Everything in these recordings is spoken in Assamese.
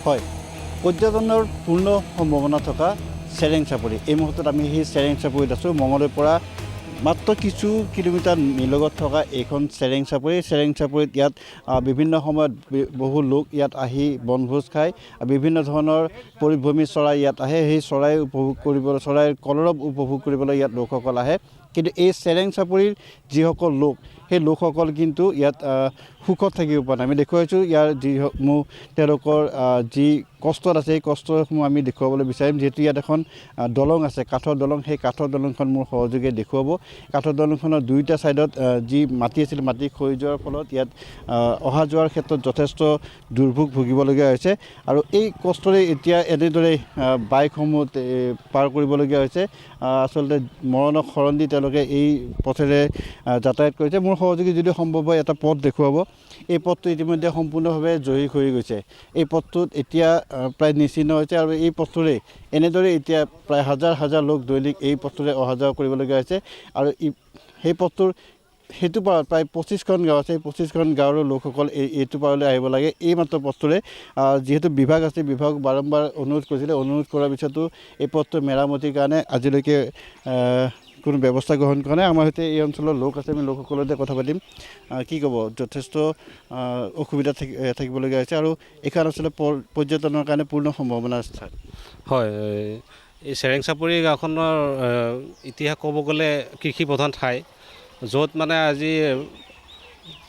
হয় পৰ্যটনৰ পূৰ্ণ সম্ভাৱনা থকা চেৰেং চাপৰি। এই মুহূৰ্তত আমি সেই চেৰেং চাপৰিত আছোঁ। মঙলৰ পৰা মাত্ৰ কিছু কিলোমিটাৰ নিলগত থকা এইখন চেৰেং চাপৰি। চেৰেং চাপৰিত ইয়াত বিভিন্ন সময়ত বহু লোক ইয়াত আহি বনভোজ খায়। বিভিন্ন ধৰণৰ পৰিভ্ৰমী চৰাই ইয়াত আহে। সেই চৰাই উপভোগ কৰিবলৈ, চৰাইৰ কলৰৱ উপভোগ কৰিবলৈ ইয়াত লোকসকল আহে। কিন্তু এই চেৰেং চাপৰিৰ যিসকল লোক, সেই লোকসকল কিন্তু ইয়াত সুখত থাকিব পৰা নাই। আমি দেখুৱাইছোঁ ইয়াৰ যিসমূহ তেওঁলোকৰ যি কষ্টত আছে, সেই কষ্টসমূহ আমি দেখুৱাবলৈ বিচাৰিম। যিহেতু ইয়াত এখন দলং আছে, কাঠৰ দলং। সেই কাঠৰ দলংখন মোৰ সহযোগীয়ে দেখুৱাব। কাঠৰ দলংখনৰ দুয়োটা ছাইডত যি মাটি আছিল, মাটি খহি যোৱাৰ ফলত ইয়াত অহা যোৱাৰ ক্ষেত্ৰত যথেষ্ট দুৰ্ভোগ ভুগিবলগীয়া হৈছে। আৰু এই কষ্টৰে এতিয়া এনেদৰে বাইকসমূহ পাৰ কৰিবলগীয়া হৈছে। আচলতে মৰণক শৰণ দি তেওঁলোকে এই পথেৰে যাতায়াত কৰিছে। মোৰ সহযোগী যদি সম্ভৱ হয় এটা পথ দেখুৱাব। এই পথটো ইতিমধ্যে সম্পূৰ্ণভাৱে জহি খহি গৈছে। এই পথটোত এতিয়া প্ৰায় নিশ্চিহ্ন হৈছে আৰু এই পথটোৰে এনেদৰে এতিয়া প্ৰায় হাজাৰ হাজাৰ লোক দৈনিক এই পথটোৰে অহা যোৱা কৰিবলগীয়া হৈছে। আৰু সেই পথটোৰ সেইটো পাৰত প্ৰায় 25খন গাঁও আছে। এই 25খন গাঁৱৰ লোকসকল এইটো পাৰলৈ আহিব লাগে এই মাত্ৰ পথটোৰে। যিহেতু বিভাগ আছে, বিভাগ বাৰম্বাৰ অনুৰোধ কৰিছিলে। অনুৰোধ কৰাৰ পিছতো এই পথটো মেৰামতিৰ কাৰণে আজিলৈকে কোনো ব্যৱস্থা গ্ৰহণ কৰা নাই। আমাৰ সৈতে এই অঞ্চলৰ লোক আছে, আমি লোকসকলৰ সৈতে কথা পাতিম। কি ক'ব, যথেষ্ট অসুবিধা থাকিবলগীয়া হৈছে আৰু এইখন আচলতে পৰ্যটনৰ কাৰণে পূৰ্ণ সম্ভাৱনা আছে। হয়, এই চেৰেং চাপৰি গাঁওখনৰ ইতিহাস ক'ব গ'লে কৃষি প্ৰধান ঠাই, য'ত মানে আজি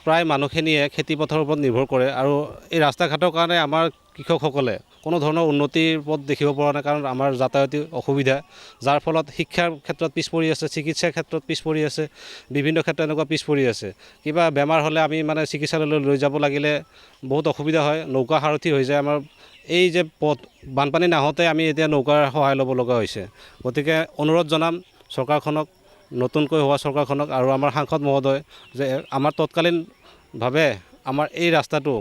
প্ৰায় মানুহখিনিয়ে খেতিপথাৰৰ ওপৰত নিৰ্ভৰ কৰে। আৰু এই ৰাস্তা ঘাটৰ কাৰণে আমাৰ কৃষকসকলে কোনো ধৰণৰ উন্নতিৰ পথ দেখিব পৰা নাই, কাৰণ আমাৰ যাতায়াতী অসুবিধা, যাৰ ফলত শিক্ষাৰ ক্ষেত্ৰত পিছ পৰি আছে, চিকিৎসাৰ ক্ষেত্ৰত পিছ পৰি আছে, বিভিন্ন ক্ষেত্ৰত এনেকুৱা পিছ পৰি আছে। কিবা বেমাৰ হ'লে আমি মানে চিকিৎসালয়লৈ লৈ যাব লাগিলে বহুত অসুবিধা হয়, নৌকা সাৰথি হৈ যায় আমাৰ। এই যে পথ, বানপানী নাহোঁতে আমি এতিয়া নৌকাৰ সহায় ল'ব লগা হৈছে। গতিকে অনুৰোধ জনাম চৰকাৰখনক, নতুনকৈ হোৱা চৰকাৰখনক আৰু আমাৰ সাংসদ মহোদয়, যে আমাৰ তৎকালীনভাৱে আমাৰ এই ৰাস্তাটো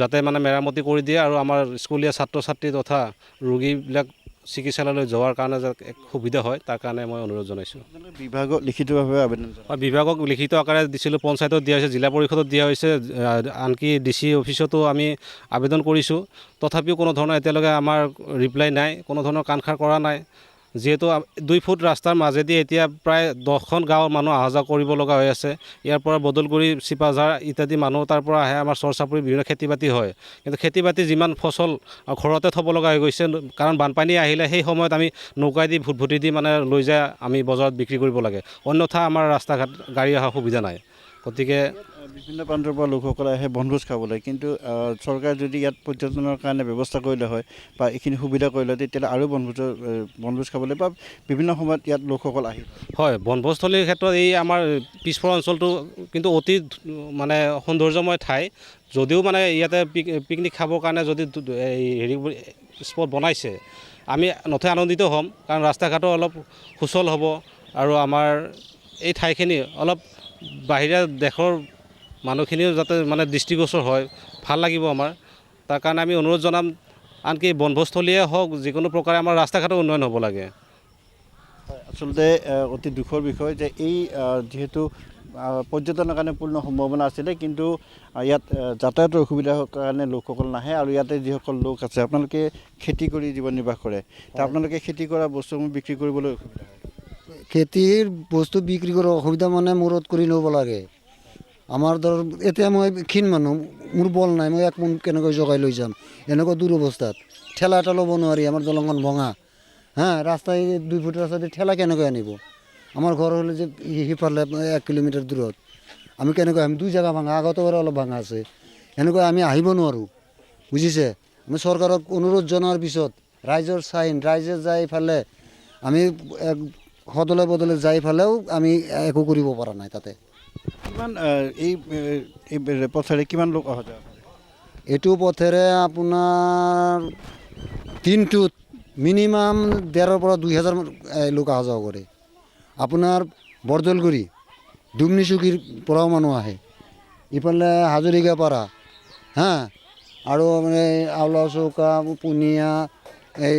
যাতে মানে মেৰামতি কৰি দিয়ে আৰু আমাৰ স্কুলীয়া ছাত্ৰ ছাত্ৰী তথা ৰোগীবিলাক চিকিৎসালয়লৈ যোৱাৰ কাৰণে যাতে এক সুবিধা হয়, তাৰ কাৰণে মই অনুৰোধ জনাইছোঁ। বিভাগক লিখিতভাৱে আবেদন বিভাগক লিখিত আকাৰে দিছিলোঁ, পঞ্চায়তত দিয়া হৈছে, জিলা পৰিষদত দিয়া হৈছে, আনকি DC অফিচতো আমি আবেদন কৰিছোঁ। তথাপিও কোনো ধৰণৰ এতিয়ালৈকে আমাৰ ৰিপ্লাই নাই, কোনো ধৰণৰ কাণসাৰ কৰা নাই। যিহেতু 2 ফুট ৰাস্তাৰ মাজেদি এতিয়া প্ৰায় 10খন গাঁৱৰ মানুহ অহা যোৱা কৰিব লগা হৈ আছে। ইয়াৰ পৰা বদলগুৰি, চিপাঝাৰ ইত্যাদি মানুহ তাৰ পৰা আহে। আমাৰ চৰ চাপৰি বিভিন্ন খেতি বাতি হয়, কিন্তু খেতি বাতি যিমান ফচল ঘৰতে থ'ব লগা হৈ গৈছে, কাৰণ বানপানী আহিলে সেই সময়ত আমি নৌকাইদি ভুটভুটি দি মানে লৈ যায় আমি বজাৰত বিক্ৰী কৰিব লাগে। অন্যথা আমাৰ ৰাস্তা ঘাট গাড়ী অহাৰ সুবিধা নাই। গতিকে বিভিন্ন প্ৰান্তৰ পৰা লোকসকলে আহে বনভোজ খাবলৈ। কিন্তু চৰকাৰে যদি ইয়াত পৰ্যটনৰ কাৰণে ব্যৱস্থা কৰিলে হয় বা এইখিনি সুবিধা কৰিলে হয়, তেতিয়াহ'লে আৰু বনভোজ খাবলৈ বা বিভিন্ন সময়ত ইয়াত লোকসকল আহি হয়, বনভোজস্থলীৰ ক্ষেত্ৰত এই আমাৰ পিছপৰা অঞ্চলটো কিন্তু অতি মানে সৌন্দৰ্যময় ঠাই। যদিও মানে ইয়াতে পিকনিক খাবৰ কাৰণে যদি হেৰি স্পট বনাইছে, আমি নথৈ আনন্দিত হ'ম, কাৰণ ৰাস্তা ঘাটো অলপ সুচল হ'ব আৰু আমাৰ এই ঠাইখিনি অলপ বাহিৰা দেশৰ মানুহখিনিও যাতে মানে দৃষ্টিগোচৰ হয়, ভাল লাগিব আমাৰ। তাৰ কাৰণে আমি অনুৰোধ জনাম, আনকি বনভোজস্থলীয়ে হওক, যিকোনো প্ৰকাৰে আমাৰ ৰাস্তা ঘাটো উন্নয়ন হ'ব লাগে। আচলতে অতি দুখৰ বিষয় যে এই যিহেতু পৰ্যটনৰ কাৰণে পূৰ্ণ সম্ভাৱনা আছিলে, কিন্তু ইয়াত যাতায়াতৰ অসুবিধাৰ কাৰণে লোকসকল নাহে। আৰু ইয়াতে যিসকল লোক আছে, আপোনালোকে খেতি কৰি জীৱন নিৰ্বাহ কৰে, আপোনালোকে খেতি কৰা বস্তুসমূহ বিক্ৰী কৰিবলৈ অসুবিধা হয়। খেতিৰ বস্তু বিক্ৰী কৰাৰ অসুবিধা মানে মূৰত কৰি ল'ব লাগে। আমাৰ ধৰ এতিয়া মই ক্ষীণ মানুহ, মোৰ বল নাই, মই 1 মোন কেনেকৈ জগাই লৈ যাম এনেকুৱা দূৰ অৱস্থাত। ঠেলা এটা ল'ব নোৱাৰি, আমাৰ দলংখন ভঙা। ৰাস্তাই 2 ফুট ৰাস্তাতে ঠেলা কেনেকৈ আনিব? আমাৰ ঘৰ হ'লে যে সিফালে 1 কিলোমিটাৰ দূৰত, আমি কেনেকৈ আহিম? 2 জেগা ভাঙা, আগতে বাৰু অলপ ভাঙা আছে, এনেকৈ আমি আহিব নোৱাৰোঁ, বুজিছে? আমি চৰকাৰক অনুৰোধ জনোৱাৰ পিছত ৰাইজৰ চাইন, ৰাইজে যাই ফালে আমি সদলে বদলে যাই ফালেও আমি একো কৰিব পৰা নাই। তাতে কিমান এই পথেৰে কিমান লোক অহা যোৱা কৰে? এইটো পথেৰে আপোনাৰ দিনটোত মিনিমাম 1,500 পৰা 2,000 লোক অহা যোৱা কৰে। আপোনাৰ বৰদলগুৰি, ডুমনিচুকীৰ পৰাও মানুহ আহে, ইফালে হাজৰিকাপাৰা, আৰু মানে আউলা চৌকা, পুনিয়া, এই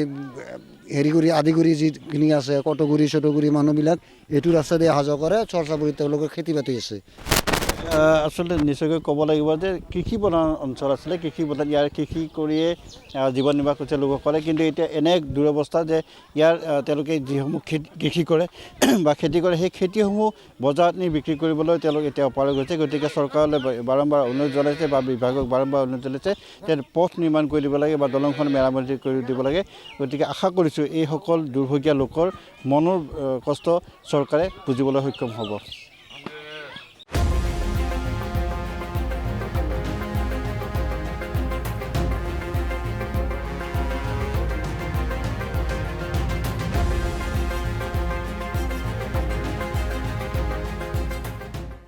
হেৰি কৰি আদিগুৰি যিখিনি আছে, কটগুৰি চটগুৰি মানুহবিলাক এইটো ৰাস্তাতে অহা যোৱা কৰে। চৰ চাপৰিত তেওঁলোকৰ খেতি বাতি আছে। আচলতে নিশ্চয়কৈ ক'ব লাগিব যে কৃষি প্ৰধান অঞ্চল আছিলে, কৃষি প্ৰধান ইয়াৰ কৃষি কৰিয়ে জীৱন নিৰ্বাহ কৰিছে লোকসকলে। কিন্তু এতিয়া এনে এক দুৰৱস্থা যে ইয়াৰ তেওঁলোকে যিসমূহ কৃষি কৰে বা খেতি কৰে সেই খেতিসমূহ বজাৰত নি বিক্ৰী কৰিবলৈ তেওঁলোক এতিয়া অপাৰগ হৈছে। গতিকে চৰকাৰলৈ বাৰম্বাৰ অনুৰোধ জনাইছে বা বিভাগক বাৰম্বাৰ অনুৰোধ জনাইছে যে পথ নিৰ্মাণ কৰি দিব লাগে বা দলংখন মেৰামতি কৰি দিব লাগে। গতিকে আশা কৰিছোঁ এইসকল দুৰ্ভগীয়া লোকৰ মনৰ কষ্ট চৰকাৰে বুজিবলৈ সক্ষম হ'ব।